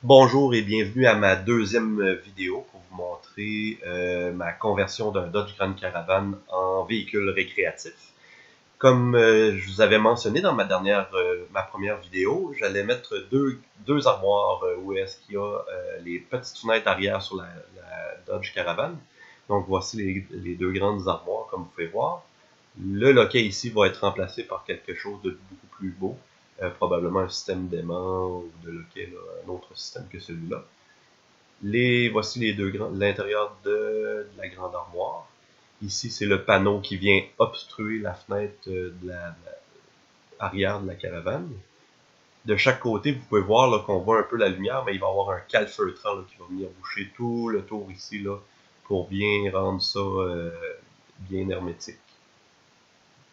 Bonjour et bienvenue à ma deuxième vidéo pour vous montrer ma conversion d'un Dodge Grand Caravan en véhicule récréatif. Comme je vous avais mentionné dans ma première vidéo, j'allais mettre deux armoires où est-ce qu'il y a les petites fenêtres arrière sur la Dodge Caravan. Donc voici les deux grandes armoires comme vous pouvez voir. Le loquet ici va être remplacé par quelque chose de beaucoup plus beau, probablement un système d'aimant ou de loquet, là, un autre système que celui-là. Voici l'intérieur de la grande armoire. Ici, c'est le panneau qui vient obstruer la fenêtre arrière de la caravane. De chaque côté, vous pouvez voir qu'on voit un peu la lumière, mais il va y avoir un calfeutrant qui va venir boucher tout le tour ici là, pour bien rendre ça bien hermétique.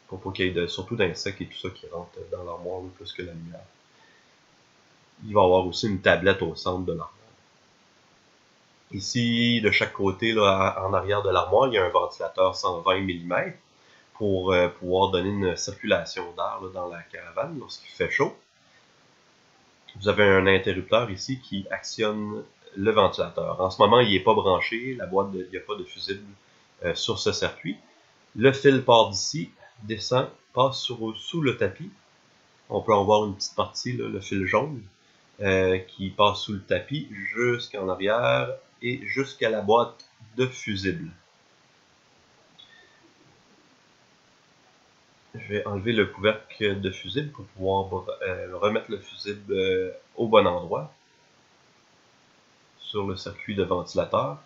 Pour pas qu'il y ait surtout d'insectes et tout ça qui rentrent dans l'armoire plus que la lumière. Il va y avoir aussi une tablette au centre de l'armoire. Ici, de chaque côté, là, en arrière de l'armoire, il y a un ventilateur 120 mm pour pouvoir donner une circulation d'air dans la caravane lorsqu'il fait chaud. Vous avez un interrupteur ici qui actionne le ventilateur. En ce moment, il n'est pas branché, il n'y a pas de fusible sur ce circuit. Le fil part d'ici, descend, passe sous le tapis. On peut en voir une petite partie, là, le fil jaune, qui passe sous le tapis jusqu'en arrière et jusqu'à la boîte de fusible. Je vais enlever le couvercle de fusible pour pouvoir remettre le fusible au bon endroit sur le circuit de ventilateur.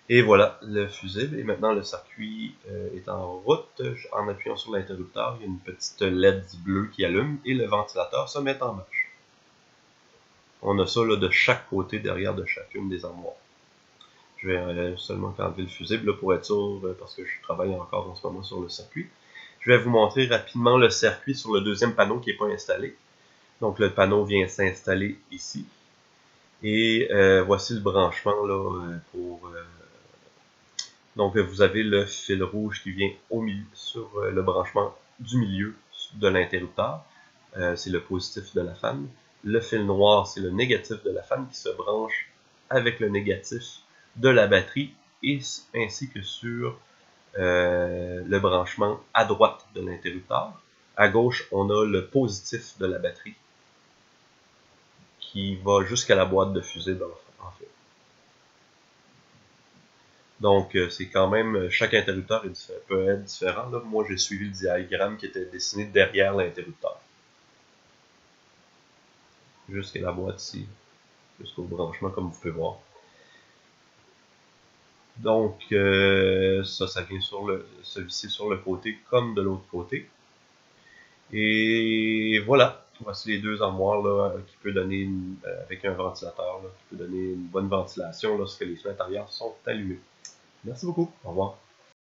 Et voilà, le fusible. Et maintenant, le circuit est en route. En appuyant sur l'interrupteur, il y a une petite LED bleue qui allume et le ventilateur se met en marche. On a ça là, de chaque côté derrière de chacune des armoires. Je vais seulement enlever le fusible là, pour être sûr, parce que je travaille encore en ce moment sur le circuit. Je vais vous montrer rapidement le circuit sur le deuxième panneau qui n'est pas installé. Donc le panneau vient s'installer ici. Et voici le branchement là, donc vous avez le fil rouge qui vient au milieu, sur le branchement du milieu de l'interrupteur. C'est le positif de la fan. Le fil noir, c'est le négatif de la fan qui se branche avec le négatif de la batterie et ainsi que sur le branchement à droite de l'interrupteur. À gauche, on a le positif de la batterie qui va jusqu'à la boîte de fusible en fait. Donc, c'est quand même, chaque interrupteur peut être différent. Là. Moi, j'ai suivi le diagramme qui était dessiné derrière l'interrupteur. Jusqu'à la boîte ici, jusqu'au branchement, comme vous pouvez voir. Donc, ça vient se visser sur le côté comme de l'autre côté. Et voilà, voici les deux armoires là, qui peut donner avec un ventilateur, là, qui peut donner une bonne ventilation lorsque les fenêtres arrière sont allumées. Merci beaucoup, au revoir.